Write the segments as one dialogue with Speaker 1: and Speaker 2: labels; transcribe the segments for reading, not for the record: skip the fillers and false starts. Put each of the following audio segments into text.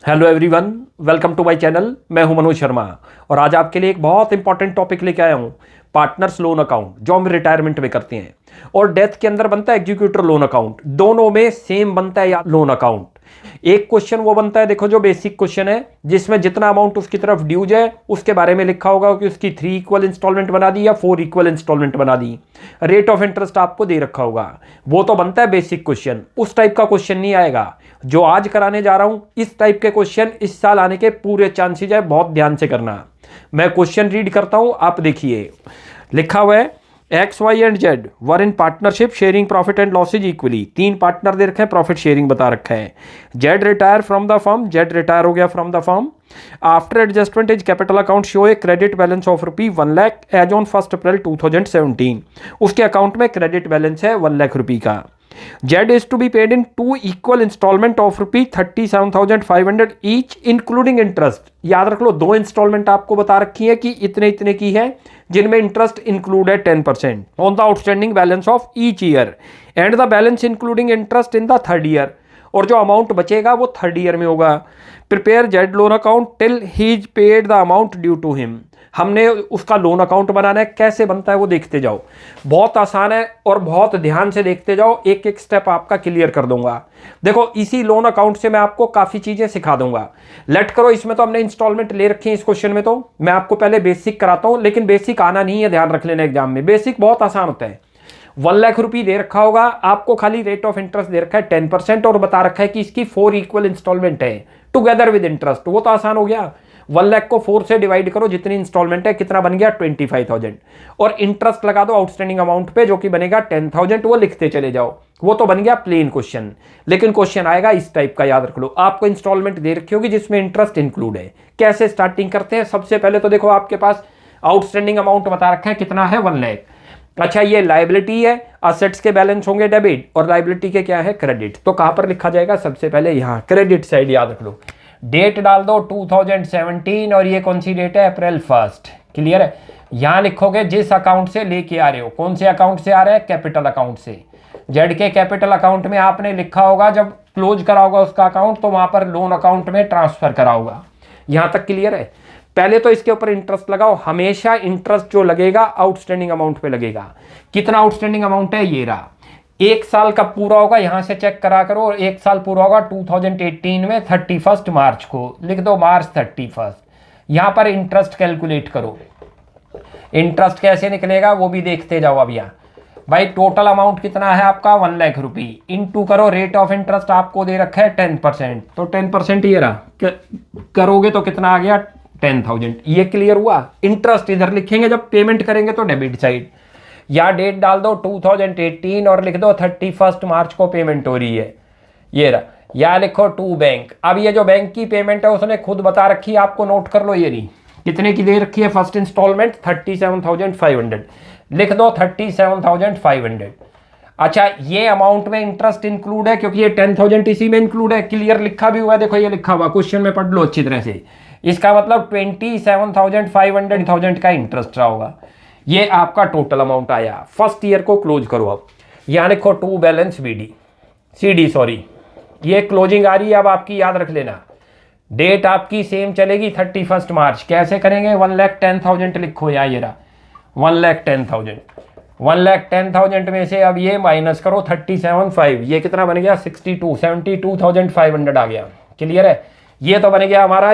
Speaker 1: Hello everyone, welcome to my channel. मैं हूं मनोज शर्मा और आज आपके लिए एक बहुत इंपॉर्टेंट टॉपिक लेके आया हूं। पार्टनर्स लोन अकाउंट जो हम रिटायरमेंट में करते हैं और डेथ के अंदर बनता है एग्जीक्यूटर लोन अकाउंट, दोनों में सेम बनता है या लोन अकाउंट। एक क्वेश्चन वो बनता है, देखो जो बेसिक क्वेश्चन है जिसमें जितना अमाउंट उसकी तरफ ड्यूज है उसके बारे में लिखा होगा कि उसकी 3 इक्वल इंस्टॉलमेंट बना दी या 4 इक्वल इंस्टॉलमेंट बना दी। रेट ऑफ इंटरेस्ट आपको दे रखा होगा, वो तो बनता है बेसिक क्वेश्चन। उस टाइप का क्वेश्चन नहीं आएगा जो आज कराने जा रहा हूं। इस टाइप के क्वेश्चन इस साल आने के पूरे चांसेज है, बहुत ध्यान से करना। मैं क्वेश्चन रीड करता हूं, आप देखिए। लिखा हुआ है X Y and Z were in partnership sharing profit and losses equally. 3 partner दे रखे हैं, प्रॉफिट शेयरिंग बता रखा है। Z retire from the firm, Z retire हो गया from the firm. After adjustment is capital account show a credit balance of rupee 1 lakh as on 1 April 2017। उसके account में क्रेडिट बैलेंस है 1 लाख रुपी का। Z is to be paid in 2 equal instalment of rupee 37,500 each including interest. याद रख लो, 2 instalment आपको बता रखी है कि इतने इतने की है, जिनमें इंटरेस्ट इंक्लूड है 10% on the outstanding balance of each year and the balance including interest in the 3rd year. और जो अमाउंट बचेगा वो 3rd ईयर में होगा। Prepare Z loan account till he is paid the amount due to him. हमने उसका loan account बनाना है, कैसे बनता है वो देखते जाओ। बहुत आसान है और बहुत ध्यान से देखते जाओ, एक एक स्टेप आपका क्लियर कर दूंगा। देखो, इसी लोन अकाउंट से मैं आपको काफी चीजें सिखा दूंगा। लेट करो, इसमें तो हमने इंस्टॉलमेंट ले रखी है। इस क्वेश्चन में तो मैं आपको पहले बेसिक कराता हूं, लेकिन बेसिक आना नहीं है, ध्यान रख लेना एग्जाम में। बेसिक बहुत आसान होता है। 1 लाख रुपये दे रखा होगा आपको, खाली रेट ऑफ इंटरेस्ट दे रखा है 10% और बता रखा है कि इसकी 4 इक्वल इंस्टॉलमेंट है टुगेदर विद इंटरेस्ट। वो तो आसान हो गया। 1 लाख को 4 से डिवाइड करो, जितनी इंस्टॉलमेंट है कितना बन गया 25,000, और इंटरेस्ट लगा दो आउटस्टैंडिंग अमाउंट पे जो कि बनेगा 10,000। वो लिखते चले जाओ, वो तो बन गया प्लेन क्वेश्चन। लेकिन क्वेश्चन आएगा इस टाइप का, याद रख लो। आपको इंस्टॉलमेंट दे रखी होगी जिसमें इंटरेस्ट इंक्लूड है। कैसे स्टार्टिंग करते हैं? सबसे पहले तो देखो, आपके पास आउटस्टैंडिंग अमाउंट बता रखा है कितना है, 1 लाख। अच्छा, ये लायबिलिटी है, असेट्स के बैलेंस होंगे डेबिट और लायबिलिटी के क्या है, क्रेडिट। तो कहां पर लिखा जाएगा? सबसे पहले यहां क्रेडिट साइड, याद रख लो। डेट डाल दो 2017 और ये कौन सी डेट है, अप्रैल 1। क्लियर है? यहां लिखोगे जिस अकाउंट से लेके आ रहे हो। कौन से अकाउंट से आ रहा है? कैपिटल अकाउंट से। जेड के कैपिटल अकाउंट में आपने लिखा होगा, जब क्लोज करा होगा उसका अकाउंट तो वहां पर लोन अकाउंट में ट्रांसफर करा होगा। यहां तक क्लियर है? पहले तो इसके ऊपर इंटरेस्ट लगाओ। हमेशा इंटरेस्ट जो लगेगा आउटस्टैंडिंग अमाउंट पे लगेगा। कितना आउटस्टैंडिंग अमाउंट है? ये रहा। 1 साल का पूरा होगा, यहां से चेक करा करो। और 1 साल पूरा होगा 2018 में 31 मार्च को। लिख दो मार्च 31। यहां पर इंटरेस्ट कैलकुलेट करो। इंटरेस्ट कैसे निकलेगा वो भी देखते जाओ। अब यहां भाई टोटल अमाउंट कितना है आपका, 1 लाख रुपये। इंटू करो रेट ऑफ इंटरेस्ट आपको दे रखा है 10%, तो 10% ये रहा। करोगे तो कितना आ गया, 10,000। ये क्लियर हुआ? इंटरेस्ट इधर लिखेंगे जब पेमेंट करेंगे तो डेबिट साइड। या डेट डाल दो 2018 और लिख दो 31 मार्च को पेमेंट हो रही है, ये रहा। या लिखो टू बैंक। अब ये जो बैंक की पेमेंट है उसने खुद बता रखी है, आपको नोट कर लो। ये रही, कितने की दे रखी है फर्स्ट इंस्टॉलमेंट, 37,500। लिख दो 37,500। अच्छा, ये अमाउंट में इंटरेस्ट इंक्लूड है क्योंकि ये 10,000 इसी में इंक्लूड है। क्लियर लिखा भी हुआ है, देखो ये लिखा हुआ, क्वेश्चन में पढ़ लो अच्छी तरह से। इसका मतलब 27,500 का इंटरेस्ट रहा होगा। ये आपका टोटल अमाउंट आया। फर्स्ट ईयर को क्लोज करो। अब यहां लिखो टू बैलेंस सीडी सॉरी, ये क्लोजिंग आ रही है अब आपकी, याद रख लेना। डेट आपकी सेम चलेगी 31 मार्च। कैसे करेंगे? 1,10,000 लिखो। यहाँ ये रहा 1,10,000। 1,10,000 में से अब ये माइनस करो 37,500, ये कितना बन गया, 72,500 आ गया। क्लियर है? ये तो बन गया हमारा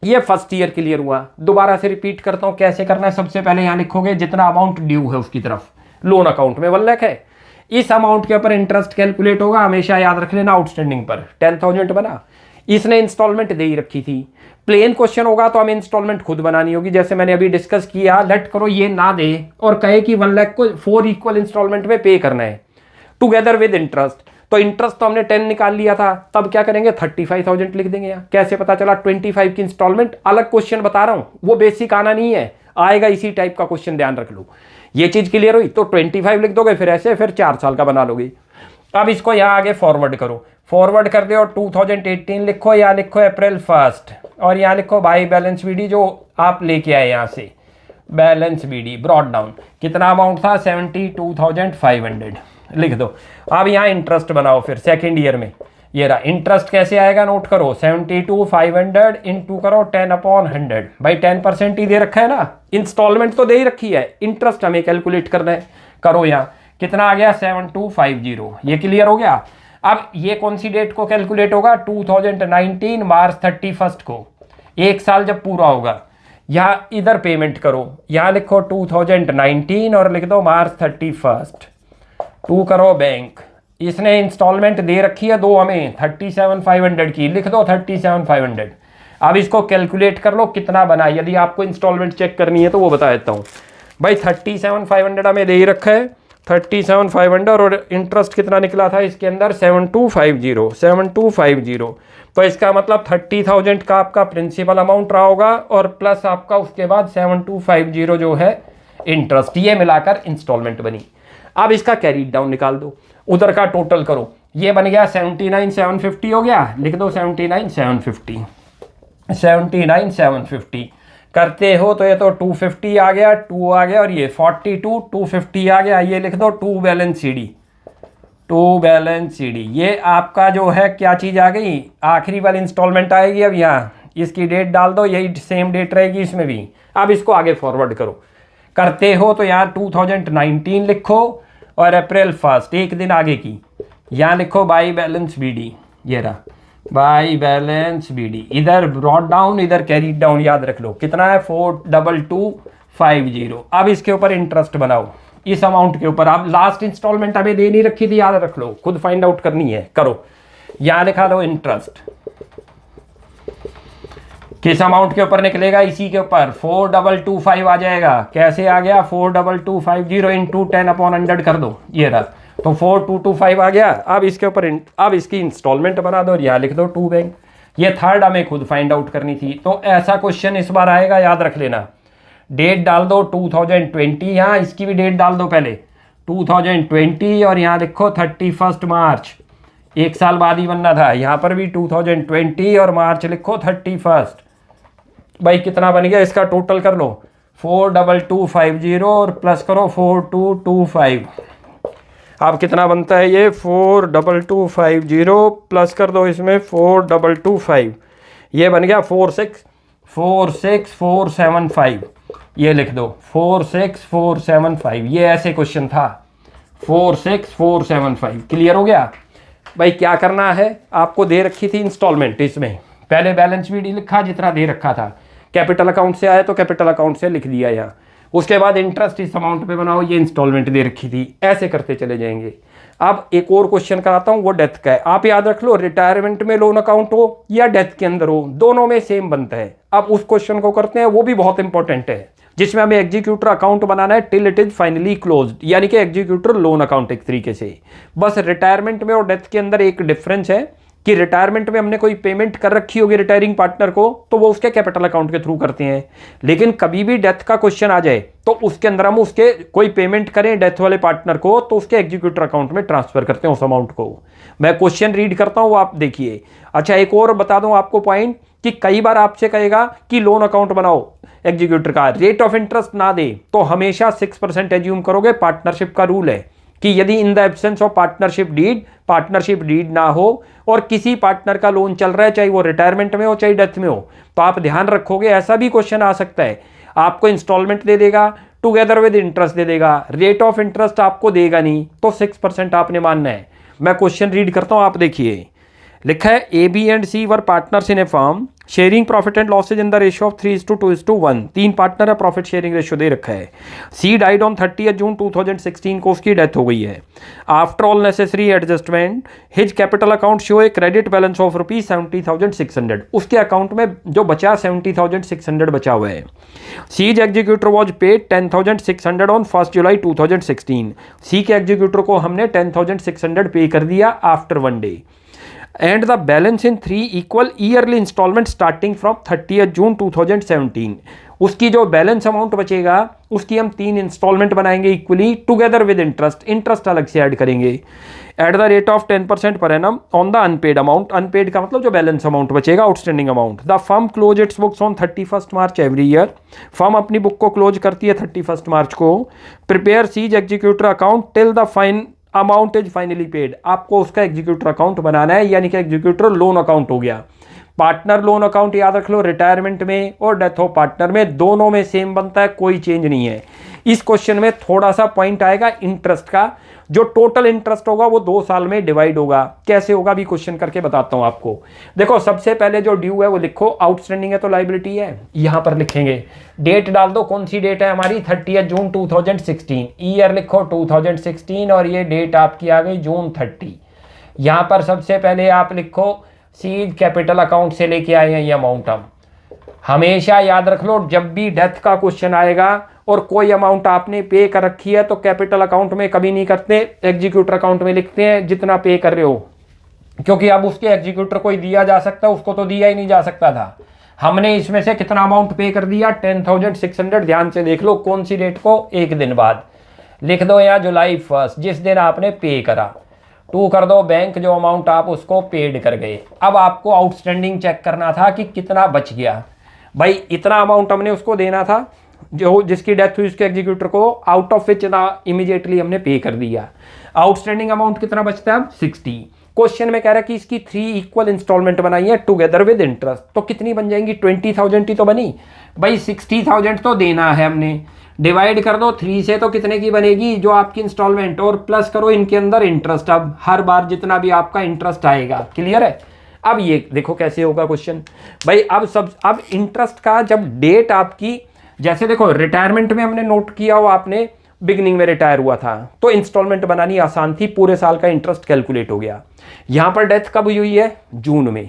Speaker 1: ये फर्स्ट ईयर क्लियर हुआ। दोबारा से रिपीट करता हूं कैसे करना है। सबसे पहले यहां लिखोगे जितना अमाउंट ड्यू है उसकी तरफ, लोन अकाउंट में 1 लाख है, इस अमाउंट के ऊपर इंटरेस्ट कैलकुलेट होगा। हमेशा याद रख लेना आउटस्टैंडिंग पर 10,000 बना। इसने इंस्टॉलमेंट दे ही रखी थी। प्लेन क्वेश्चन होगा तो हमें इंस्टॉलमेंट खुद बनानी होगी, जैसे मैंने अभी डिस्कस किया। लेट करो ये ना दे और कहे कि 1 लाख को 4 इक्वल इंस्टॉलमेंट में पे करना है टुगेदर विद इंटरेस्ट। तो इंटरेस्ट तो हमने 10 निकाल लिया था, तब क्या करेंगे, 35,000 लिख देंगे। यहाँ कैसे पता चला 25 की इंस्टॉलमेंट? अलग क्वेश्चन बता रहा हूं, वो बेसिक आना नहीं है, आएगा इसी टाइप का क्वेश्चन, ध्यान रख लो। ये चीज क्लियर हुई? तो 25 लिख दोगे, फिर ऐसे फिर 4 साल का बना लोगे। अब इसको यहाँ आगे फॉरवर्ड करो। फॉरवर्ड कर दे और 2018 लिखो, या लिखो अप्रैल 1 और यहाँ लिखो बाई बैलेंस बीडी जो आप लेके आए यहाँ से। बैलेंस बीडी ब्रॉड डाउन कितना अमाउंट था, 72,500 लिख दो। अब यहाँ इंटरेस्ट बनाओ फिर सेकेंड ईयर में। ये रहा। इंटरेस्ट कैसे आएगा नोट करो, 72,500 इंटू करो 10/100, भाई 10% ही दे रखा है ना, इंस्टॉलमेंट तो दे ही रखी है, इंटरेस्ट हमें कैलकुलेट करना है। करो यहाँ कितना आ गया 7250, ये क्लियर हो गया। अब ये कौन सी डेट को कैलकुलेट होगा, 2019 मार्च 31 को, एक साल जब पूरा होगा। यहाँ इधर पेमेंट करो, यहाँ लिखो 2019 और लिख दो मार्च 31, टू करो बैंक। इसने इंस्टॉलमेंट दे रखी है दो हमें 37,500 की, लिख दो 37,500। अब इसको कैलकुलेट कर लो कितना बना, यदि आपको इंस्टॉलमेंट चेक करनी है तो वो बता देता हूँ। भाई 37,500 हमें दे ही रखा है, 37,500 और इंटरेस्ट कितना निकला था इसके अंदर 7250। तो इसका मतलब 30,000 का आपका प्रिंसिपल अमाउंट रहा होगा और प्लस आपका उसके बाद 7250 जो है इंटरेस्ट, ये मिलाकर इंस्टॉलमेंट बनी। अब इसका कैरी डाउन निकाल दो, उधर का टोटल करो, ये बन गया 79,750 हो गया, लिख दो 79,750, 79,750 करते हो तो ये तो 250 आ गया, 2 आ गया और ये 42, 250 आ गया, ये लिख दो 2 बैलेंस सीडी, 2 बैलेंस सीडी। ये आपका जो है क्या चीज़ आ गई, आखिरी वाली इंस्टॉलमेंट आएगी। अब यहाँ इसकी डेट डाल दो, यही सेम डेट रहेगी इसमें भी। अब इसको आगे फॉरवर्ड करो, करते हो तो यहाँ 2019 लिखो और अप्रैल 1 एक दिन आगे की, यहाँ लिखो बाई बैलेंस बीडी, ये रहा बाई बैलेंस बीडी। इधर ब्रॉड डाउन, इधर कैरी डाउन, याद रख लो कितना है 42250। अब इसके ऊपर इंटरेस्ट बनाओ, इस अमाउंट के ऊपर। आप लास्ट इंस्टॉलमेंट हमें दे नहीं रखी थी, याद रख लो, खुद फाइंड आउट करनी है। करो, यहाँ लिखा लो इंटरेस्ट, किस अमाउंट के ऊपर निकलेगा, इसी के ऊपर 4225 आ जाएगा। कैसे आ गया 42250 इंटू 10/100 कर दो, ये रहा, तो 4225 आ गया। अब इसके ऊपर अब इसकी इंस्टॉलमेंट बना दो और यहाँ लिख दो 2 बैंक। ये थर्ड हमें खुद फाइंड आउट करनी थी। तो ऐसा क्वेश्चन इस बार आएगा, याद रख लेना। डेट डाल दो 2020, यहाँ इसकी भी डेट डाल दो पहले 2020 और यहाँ लिखो 31 मार्च, एक साल बाद ही बनना था। यहाँ पर भी 2020 और मार्च लिखो 31। भाई कितना बन गया, इसका टोटल कर लो 42250 और प्लस करो 4225। अब कितना बनता है ये 42250 प्लस कर दो इसमें 4225, ये बन गया 4646475। ये लिख दो 46475, ये ऐसे क्वेश्चन था 46475। क्लियर हो गया। भाई क्या करना है, आपको दे रखी थी इंस्टॉलमेंट, इसमें पहले बैलेंस भी लिखा जितना दे रखा था, कैपिटल अकाउंट से आया तो कैपिटल अकाउंट से लिख दिया यहाँ, उसके बाद इंटरेस्ट इस अमाउंट पे बनाओ, ये इंस्टॉलमेंट दे रखी थी, ऐसे करते चले जाएंगे। अब एक और क्वेश्चन कराता हूँ, वो डेथ का है। आप याद रख लो, रिटायरमेंट में लोन अकाउंट हो या डेथ के अंदर हो, दोनों में सेम बनता है। अब उस क्वेश्चन को करते हैं, वो भी बहुत इंपॉर्टेंट है, जिसमें हमें एग्जीक्यूटर अकाउंट बनाना है till it is finally closed, यानी कि एग्जीक्यूटर लोन अकाउंट एक तरीके से। बस रिटायरमेंट में और डेथ के अंदर एक डिफरेंस है कि रिटायरमेंट में हमने कोई पेमेंट कर रखी होगी रिटायरिंग पार्टनर को, तो वो उसके कैपिटल अकाउंट के थ्रू करते हैं। लेकिन कभी भी डेथ का क्वेश्चन आ जाए तो उसके अंदर हम उसके कोई पेमेंट करें डेथ वाले पार्टनर को, तो उसके एग्जीक्यूटर अकाउंट में ट्रांसफर करते हैं उस अमाउंट को। मैं क्वेश्चन रीड करता हूं, आप देखिए। अच्छा, एक और बता दूं आपको पॉइंट कि कई बार आपसे कहेगा कि लोन अकाउंट बनाओ एग्जीक्यूटर का, रेट ऑफ इंटरेस्ट ना दे तो हमेशा 6% एज्यूम करोगे। पार्टनरशिप का रूल है कि यदि in the absence of partnership deed ना हो और किसी पार्टनर का लोन चल रहा है, चाहे वो रिटायरमेंट में हो चाहे डेथ में हो, तो आप ध्यान रखोगे। ऐसा भी क्वेश्चन आ सकता है, आपको इंस्टॉलमेंट दे देगा टुगेदर विद इंटरेस्ट दे देगा, रेट ऑफ इंटरेस्ट आपको देगा नहीं, तो 6% आपने मानना है। मैं क्वेश्चन रीड करता हूं, आप देखिए। लिखा है A B and C were partners in a firm sharing profit and losses in the ratio of 3:2:1। 3 partner है, प्रॉफिट शेयरिंग रेशियो दे रखा है। सी डाइड ऑन 30 जून 2016 को उसकी डेथ हो गई है। After all necessary adjustment his capital account show a credit balance of ₹70,600। उसके अकाउंट में जो बचा 70,600 बचा हुआ है। C's executor was paid 10,600 on 1 July 2016। C के एग्जीक्यूटर को हमने 10,600 पे कर दिया after 1 day. And the balance in 3 equal yearly instalment starting from 30 June 2017। उसकी जो बैलेंस अमाउंट बचेगा उसकी हम 3 इंस्टॉलमेंट बनाएंगे इक्वली टुगेदर विद इंटरेस्ट अलग से ऐड करेंगे at the rate of 10% per annum on the unpaid amount. Unpaid का मतलब जो बैलेंस अमाउंट बचेगा, outstanding amount. The firm close its books on 31 March every year. Firm अपनी book को close करती है 31 मार्च को। Prepare C's executor account till the fine amount is finally paid, आपको उसका एग्जीक्यूटर अकाउंट बनाना है, यानी कि एग्जीक्यूटर लोन अकाउंट हो गया। पार्टनर लोन अकाउंट याद रख लो, रिटायरमेंट में और डेथ ऑफ पार्टनर में दोनों में सेम बनता है, कोई चेंज नहीं है। इस क्वेश्चन में थोड़ा सा पॉइंट आएगा इंटरेस्ट का, जो टोटल इंटरेस्ट होगा वो 2 साल में डिवाइड होगा। कैसे होगा भी क्वेश्चन करके बताता हूं आपको। देखो सबसे पहले जो ड्यू है वो लिखो, आउटस्टैंडिंग है तो लायबिलिटी है, यहां पर लिखेंगे। डेट डाल दो, कौन सी डेट है हमारी 30 जून 2016, ईयर लिखो 2016 और ये डेट आपकी आ गई जून 30। यहां पर सबसे पहले आप लिखो सीड कैपिटल अकाउंट से लेके आए हैं ये अमाउंट। हम हमेशा याद रख लो, जब भी डेथ का क्वेश्चन आएगा और कोई अमाउंट आपने पे कर रखी है तो कैपिटल अकाउंट में कभी नहीं करते, एग्जीक्यूटर अकाउंट में लिखते हैं जितना पे कर रहे हो, क्योंकि अब उसके एग्जीक्यूटर को ही दिया जा सकता है, उसको तो दिया ही नहीं जा सकता था। हमने इसमें से कितना अमाउंट पे कर दिया 10,600। ध्यान से देख लो कौन सी डेट को, एक दिन बाद लिख दो यहाँ जुलाई 1, जिस दिन आपने पे करा। 2 कर दो बैंक जो अमाउंट आप उसको पेड कर गए। अब आपको आउटस्टैंडिंग चेक करना था कि कितना बच गया। भाई इतना अमाउंट हमने उसको देना था जो जिसकी डेथ हुई उसके एग्जीक्यूटर को, आउट ऑफ विच ना इमीडिएटली हमने पे कर दिया। आउटस्टैंडिंग अमाउंट कितना बचता है अब 60। क्वेश्चन में कह रहा है कि इसकी 3 इक्वल इंस्टॉलमेंट बनाई है टुगेदर विद इंटरेस्ट, तो कितनी बन जाएंगी 20,000 ही तो बनी। भाई 60,000 तो देना है हमने, डिवाइड कर दो 3 से तो कितने की बनेगी जो आपकी इंस्टॉलमेंट, और प्लस करो इनके अंदर इंटरेस्ट। अब हर बार जितना भी आपका इंटरेस्ट आएगा, क्लियर है। अब ये देखो कैसे होगा क्वेश्चन भाई। अब इंटरेस्ट का जब डेट आपकी, जैसे देखो रिटायरमेंट में हमने नोट किया हो, आपने बिगनिंग में रिटायर हुआ था तो इंस्टॉलमेंट बनानी आसान थी, पूरे साल का इंटरेस्ट कैलकुलेट हो गया। यहां पर डेथ कब हुई है जून में।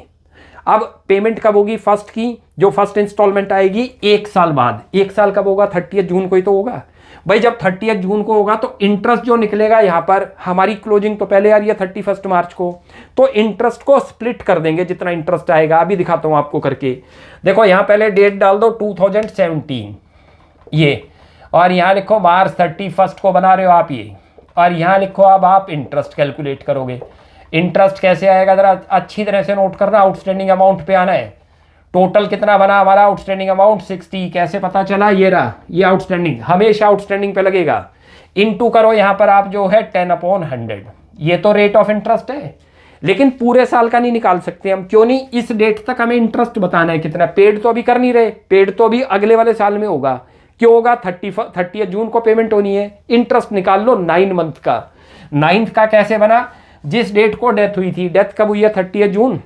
Speaker 1: अब पेमेंट कब होगी फर्स्ट की, जो फर्स्ट इंस्टॉलमेंट आएगी 1 साल बाद। 1 साल कब होगा 30 जून को ही तो होगा। भाई जब 30 जून को होगा तो इंटरेस्ट जो निकलेगा यहां पर, हमारी क्लोजिंग तो पहले आ रही है 31 मार्च को, तो इंटरेस्ट को स्प्लिट कर देंगे जितना इंटरेस्ट आएगा। अभी दिखाता हूं आपको करके। देखो यहां पहले डेट डाल दो 2017 ये, और यहां लिखो मार्च 31 को बना रहे हो आप ये, और यहां लिखो अब आप इंटरेस्ट कैलकुलेट करोगे। इंटरेस्ट कैसे आएगा जरा अच्छी तरह से नोट करना, आउटस्टैंडिंग अमाउंट पे आना है। टोटल कितना बना हमारा आउटस्टैंडिंग अमाउंट 60। कैसे पता चला, ये रहा, ये आउटस्टैंडिंग हमेशा आउटस्टैंडिंग पे लगेगा। इनटू करो यहाँ पर आप जो है 10/100, ये तो रेट ऑफ इंटरेस्ट है, लेकिन पूरे साल का नहीं निकाल सकते हम। क्यों नहीं, इस डेट तक हमें इंटरेस्ट बताना है कितना। पेड तो अभी कर नहीं रहे, पेड तो अभी अगले वाले साल में होगा। क्यों होगा 30 जून को पेमेंट होनी है। इंटरेस्ट निकाल लो 9 मंथ का। 9th का कैसे बना, जिस डेट को डेथ हुई थी, डेथ कब हुई है 30 जून।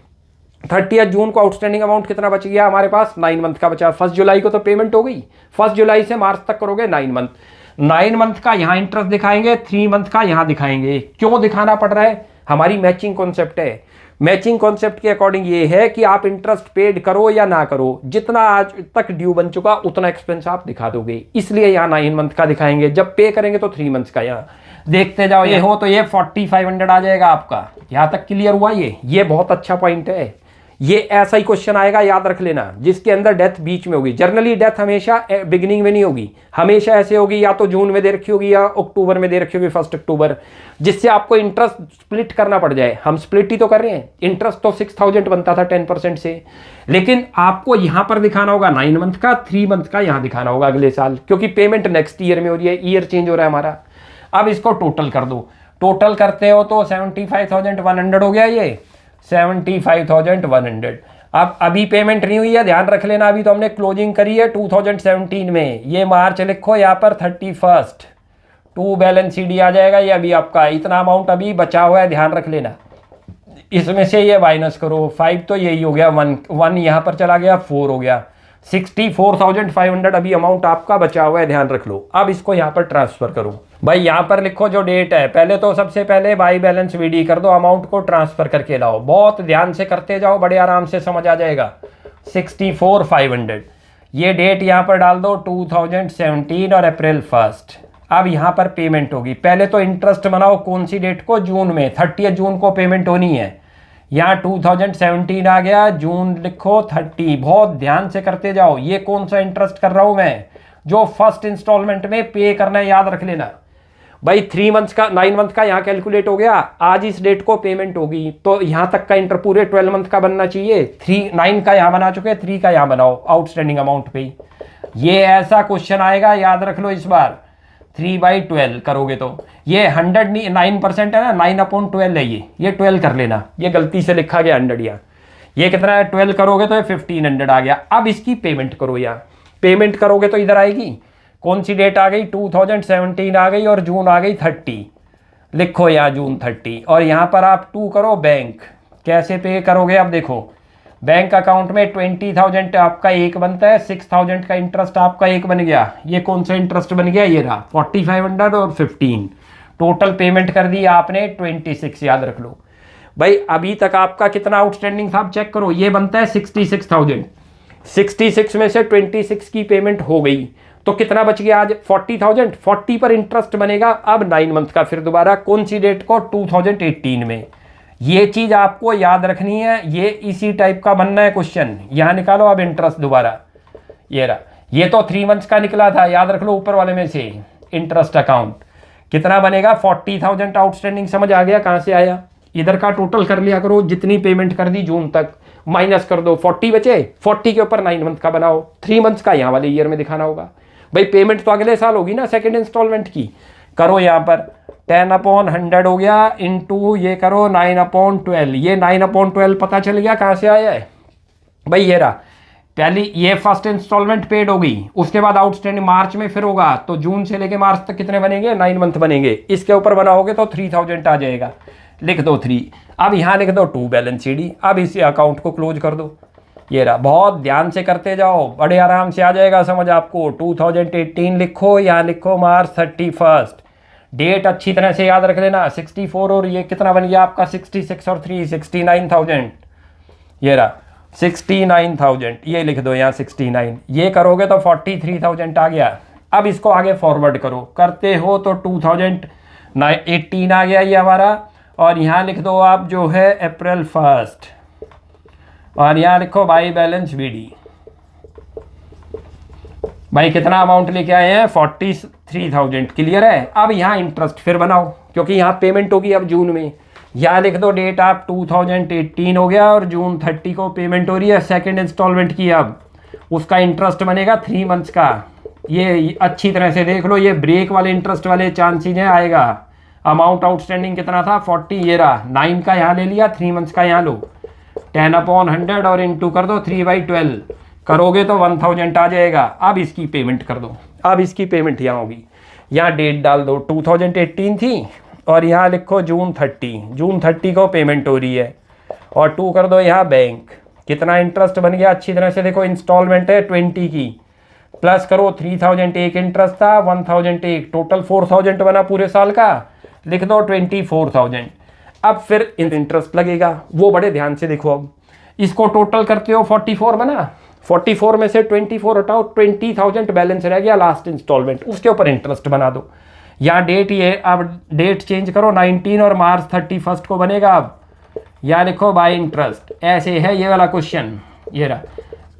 Speaker 1: 30 जून को आउटस्टैंडिंग अमाउंट कितना बच गया हमारे पास 9 मंथ का बचा। 1 जुलाई को तो पेमेंट हो गई, 1 जुलाई से मार्च तक करोगे 9 मंथ। 9 मंथ का यहाँ इंटरेस्ट दिखाएंगे, 3 मंथ का यहाँ दिखाएंगे। क्यों दिखाना पड़ रहा है, हमारी मैचिंग कॉन्सेप्ट है। मैचिंग कॉन्सेप्ट के अकॉर्डिंग ये है कि आप इंटरेस्ट पेड करो या ना करो, जितना आज तक ड्यू बन चुका उतना एक्सपेंस आप दिखा दोगे, इसलिए यहाँ 9 मंथ का दिखाएंगे। जब पे करेंगे तो 3 मंथ्स का। यहाँ देखते जाओ, ये हो तो ये 4500 आ जाएगा आपका। यहाँ तक क्लियर हुआ। ये बहुत अच्छा पॉइंट है। ये ऐसा ही क्वेश्चन आएगा, याद रख लेना, जिसके अंदर डेथ बीच में होगी। जनरली डेथ हमेशा बिगिनिंग में नहीं होगी, हमेशा ऐसे होगी या तो जून में दे रखी होगी या अक्टूबर में दे रखी होगी, 1 अक्टूबर, जिससे आपको इंटरेस्ट स्प्लिट करना पड़ जाए। हम स्प्लिट ही तो कर रहे हैं। इंटरेस्ट तो 6000 बनता था 10% से, लेकिन आपको यहां पर दिखाना होगा 9 मंथ का, 3 मंथ का यहां दिखाना होगा अगले साल, क्योंकि पेमेंट नेक्स्ट ईयर में हो रही है, ईयर चेंज हो रहा है हमारा। अब इसको टोटल कर दो, टोटल करते हो तो 75,100 हो गया। ये 75,100। अब अभी पेमेंट नहीं हुई है, ध्यान रख लेना। अभी तो हमने क्लोजिंग करी है 2017 में। ये मार्च लिखो यहाँ पर 31 टू बैलेंस शीट आ जाएगा। ये अभी आपका इतना अमाउंट अभी बचा हुआ है, ध्यान रख लेना। इसमें से ये माइनस करो, 5 तो यही हो गया, 1 यहाँ पर चला गया, 4 हो गया। 64,500 अभी अमाउंट आपका बचा हुआ है, ध्यान रख लो। अब इसको यहाँ पर ट्रांसफर करो। भाई यहाँ पर लिखो जो डेट है, पहले तो सबसे पहले बाई बैलेंस वीडी कर दो, अमाउंट को ट्रांसफर करके लाओ। बहुत ध्यान से करते जाओ, बड़े आराम से समझ आ जाएगा। 64,500 ये डेट यहाँ पर डाल दो 2017 और अप्रैल 1। अब यहाँ पर पेमेंट होगी। पहले तो इंटरेस्ट बनाओ, कौन सी डेट को, जून में। 30 जून को पेमेंट होनी है। यहाँ 2017 आ गया, जून लिखो 30। बहुत ध्यान से करते जाओ। ये कौन सा इंटरेस्ट कर रहा हूँ मैं, जो फर्स्ट इंस्टॉलमेंट में पे करना है, याद रख लेना। भाई 3 मंथ्स का, 9 मंथ का यहाँ कैलकुलेट हो गया। आज इस डेट को पेमेंट होगी तो यहाँ तक का इंटर पूरे 12 मंथ का बनना चाहिए। 9 का यहाँ बना चुके, 3 का यहाँ बनाओ आउटस्टैंडिंग अमाउंट पे। ये ऐसा क्वेश्चन आएगा, याद रख लो इस बार। 3/12 करोगे तो ये 109% है ना, 9/12 है ये 12 कर लेना, ये गलती से लिखा गया 100 यहाँ, ये कितना है 12 करोगे तो ये 1500 आ गया। अब इसकी पेमेंट करो, यहाँ पेमेंट करोगे तो इधर आएगी, कौन सी डेट आ गई 2017 आ गई और जून आ गई 30, लिखो यहाँ जून 30, और यहाँ पर आप 2 करो बैंक, कैसे पे करोगे। अब देखो बैंक अकाउंट में 20,000 आपका एक बनता है, 6,000 का इंटरेस्ट आपका एक बन गया, ये कौन सा इंटरेस्ट बन गया, ये रहा 4500 और 15, टोटल पेमेंट कर दी आपने 26, याद रख लो भाई। अभी तक आपका कितना आउटस्टैंडिंग था आप चेक करो, ये बनता है 66,000, 66 में से 26 की पेमेंट हो गई तो कितना बच गया आज 40,000, 40 पर इंटरेस्ट बनेगा अब 9 मंथ का, फिर दोबारा कौन सी डेट को 2018 में। ये चीज आपको याद रखनी है, ये इसी टाइप का बनना है क्वेश्चन। यहां निकालो अब इंटरेस्ट दोबारा, ये रहा, ये तो 3 मंथ्स का निकला था, याद रख लो ऊपर वाले में से इंटरेस्ट अकाउंट कितना बनेगा 40,000 आउटस्टैंडिंग, समझ आ गया कहां से आया। इधर का टोटल कर लिया करो, जितनी पेमेंट कर दी जून तक माइनस कर दो, 40 बचे, 40 के ऊपर 9 मंथ का बनाओ, 3 मंथ्स का यहाँ वाले ईयर में दिखाना होगा भाई। पेमेंट तो अगले साल होगी ना सेकंड इंस्टॉलमेंट की, करो यहाँ पर 10/100 हो गया इंटू ये करो 9/12, ये 9/12 पता चल गया कहाँ से आया है भाई, ये रहा पहली, ये फर्स्ट इंस्टॉलमेंट पेड होगी, उसके बाद आउटस्टैंडिंग मार्च में फिर होगा, तो जून से लेके मार्च तक कितने बनेंगे 9 मंथ बनेंगे, इसके ऊपर बनाओगे तो 3,000 आ जाएगा, लिख दो 3, अब यहाँ लिख दो 2 बैलेंस शीट, अब इसी अकाउंट को क्लोज कर दो। ये रहा, बहुत ध्यान से करते जाओ, बड़े आराम से आ जाएगा समझ आपको। 2018 लिखो, यहाँ लिखो मार्च 31, डेट अच्छी तरह से याद रख लेना, 64 और ये कितना बन गया आपका 66 और 3 69,000, ये रहा 69,000, ये लिख दो यहाँ 69, ये करोगे तो 43,000 आ गया। अब इसको आगे फॉरवर्ड करो, करते हो तो 2018 आ गया ये हमारा, और यहाँ लिख दो आप जो है अप्रैल 1 और यहाँ लिखो बाई बैलेंस बीडी, भाई कितना अमाउंट लेके आए हैं 43,000, क्लियर है। अब यहाँ इंटरेस्ट फिर बनाओ, क्योंकि यहाँ पेमेंट होगी अब जून में, यहाँ लिख दो डेट आप 2018 हो गया और जून 30 को पेमेंट हो रही है सेकंड इंस्टॉलमेंट की, अब उसका इंटरेस्ट बनेगा 3 मंथ्स का। ये अच्छी तरह से देख लो, ये ब्रेक वाले इंटरेस्ट वाले चांसेज हैं आएगा। अमाउंट आउटस्टैंडिंग कितना था 40, ये रहा 9 का यहाँ ले लिया, 3 मंथ्स का यहाँ लो 10/100 और इंटू कर दो 3/12, करोगे तो 1,000 आ जाएगा। अब इसकी पेमेंट कर दो, अब इसकी पेमेंट यहाँ होगी, यहाँ डेट डाल दो 2018 थी और यहाँ लिखो जून 30 को पेमेंट हो रही है, और 2 कर दो यहाँ बैंक, कितना इंटरेस्ट बन गया अच्छी तरह से देखो, इंस्टॉलमेंट है 20 की, प्लस करो 3,000 एक इंटरेस्ट था, 1,000 एक, टोटल 4,000 बना पूरे साल का, लिख दो 24,000। अब फिर इंटरेस्ट लगेगा, वो बड़े ध्यान से देखो, अब इसको टोटल करते हो 44 बना, 44 में से 24 हटाओ, 20,000 बैलेंस रह गया लास्ट इंस्टॉलमेंट, उसके ऊपर इंटरेस्ट बना दो। यहाँ डेट ये, अब डेट चेंज करो 19 और मार्च 31 को बनेगा। अब यहाँ लिखो बाय इंटरेस्ट, ऐसे है ये वाला क्वेश्चन, ये रहा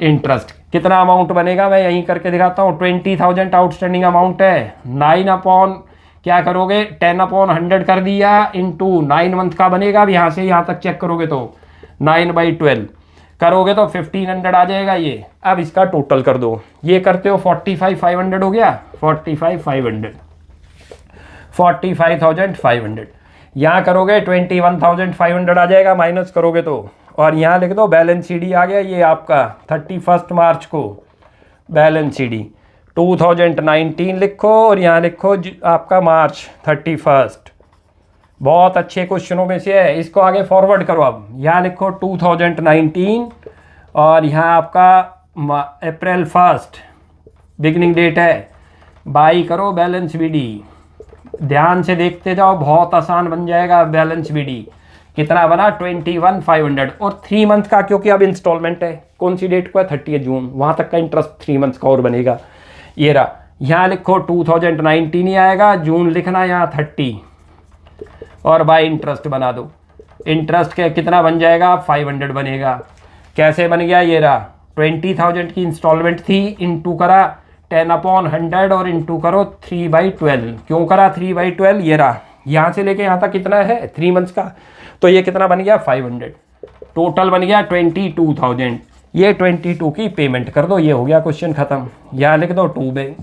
Speaker 1: इंटरेस्ट कितना अमाउंट बनेगा मैं यहीं करके दिखाता हूँ। 20,000 आउटस्टैंडिंग अमाउंट है, 9 अपॉन क्या करोगे 10/100 कर दिया इंटू 9 मंथ का बनेगा। अब यहाँ से यहाँ तक चेक करोगे तो 9/12 करोगे तो 1,500 आ जाएगा ये। अब इसका टोटल कर दो, ये करते हो 45,500 हो गया, 45,500 यहाँ करोगे 21,500 आ जाएगा, माइनस करोगे तो, और यहाँ लिख दो बैलेंस सीडी आ गया ये आपका 31 मार्च को बैलेंस सीडी 2019 लिखो, और यहाँ लिखो आपका मार्च 31। बहुत अच्छे क्वेश्चनों में से है, इसको आगे फॉरवर्ड करो। अब यहाँ लिखो 2019 और यहाँ आपका अप्रैल 1 बिगनिंग डेट है, बाई करो बैलेंस बीडी, ध्यान से देखते जाओ बहुत आसान बन जाएगा। बैलेंस बीडी कितना बना 21,500 और 3 मंथ का, क्योंकि अब इंस्टॉलमेंट है कौन सी डेट को है 30 जून, वहाँ तक का इंटरेस्ट 3 मंथ्स का और बनेगा। ये रहा, यहाँ लिखो 2019 ही आएगा, जून लिखना यहाँ 30 और बाय इंटरेस्ट बना दो। इंटरेस्ट के कितना बन जाएगा 500 बनेगा। कैसे बन गया, ये रहा 20,000 की इंस्टॉलमेंट थी, इंटू करा 10/100 और इंटू करो 3/12। क्यों करा 3/12, ये रहा यहाँ से लेके यहाँ तक कितना है 3 मंथ्स का, तो ये कितना बन गया 500, टोटल बन गया 22,000। ये 22 की पेमेंट कर दो, ये हो गया क्वेश्चन खत्म। यहाँ लिख दो 2 बैंक,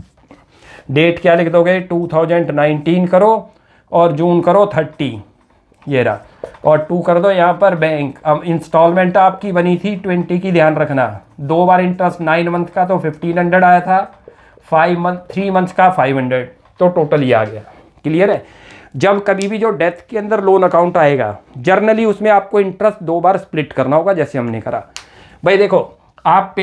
Speaker 1: डेट क्या लिख दोगे, 2019 करो और जून करो 30, ये रहा, और 2 कर दो यहाँ पर बैंक। अब इंस्टॉलमेंट आपकी बनी थी 20 की, ध्यान रखना, 2 बार इंटरेस्ट 9 मंथ का तो 1500 आया था, 3 मंथ का 500, तो टोटल ये आ गया। क्लियर है। जब कभी भी जो डेथ के अंदर लोन अकाउंट आएगा, जर्नली उसमें आपको इंटरेस्ट 2 बार स्प्लिट करना होगा, जैसे हमने करा। भाई देखो, आप पे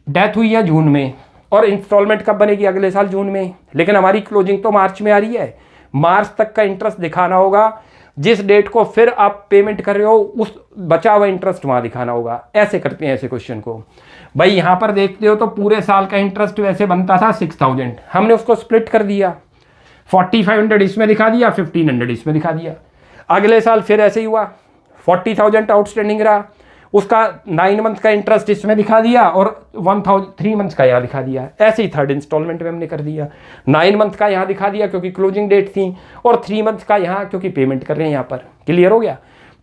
Speaker 1: डेथ हुई है जून में और इंस्टॉलमेंट कब बनेगी, अगले साल जून में, लेकिन हमारी क्लोजिंग तो मार्च में आ रही है। मार्च तक का इंटरेस्ट दिखाना होगा, जिस डेट को फिर आप पेमेंट कर रहे हो उस बचा हुआ इंटरेस्ट वहां दिखाना होगा। ऐसे करते हैं ऐसे क्वेश्चन को। भाई यहां पर देखते हो तो पूरे साल का इंटरेस्ट वैसे बनता था 6000, हमने उसको स्प्लिट कर दिया, 4500 इसमें दिखा दिया, 1500 इसमें दिखा दिया। अगले साल फिर ऐसे ही हुआ, 40,000 आउटस्टैंडिंग रहा, उसका 9 मंथ का इंटरेस्ट इसमें दिखा दिया और 3 मंथ का यहाँ दिखा दिया। ऐसे ही थर्ड इंस्टॉलमेंट में हमने कर दिया, 9 मंथ का यहाँ दिखा दिया क्योंकि क्लोजिंग डेट थी, और 3 मंथ का यहाँ क्योंकि पेमेंट कर रहे हैं यहाँ पर। क्लियर हो गया।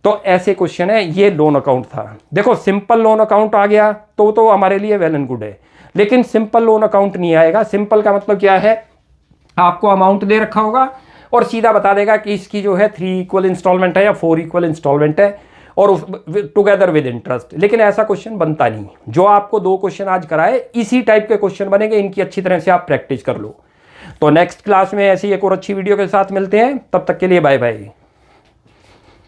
Speaker 1: तो ऐसे क्वेश्चन है, ये लोन अकाउंट था। देखो सिंपल लोन अकाउंट आ गया तो हमारे लिए वेल एंड गुड है, लेकिन सिंपल लोन अकाउंट नहीं आएगा। सिंपल का मतलब क्या है, आपको अमाउंट दे रखा होगा और सीधा बता देगा कि इसकी जो है 3 इक्वल इंस्टॉलमेंट है या 4 इक्वल इंस्टॉलमेंट है और टुगेदर विद इंटरेस्ट। लेकिन ऐसा क्वेश्चन बनता नहीं। जो आपको 2 क्वेश्चन आज कराए, इसी टाइप के क्वेश्चन बनेंगे, इनकी अच्छी तरह से आप प्रैक्टिस कर लो। तो नेक्स्ट क्लास में ऐसी एक और अच्छी वीडियो के साथ मिलते हैं, तब तक के लिए बाय बाय।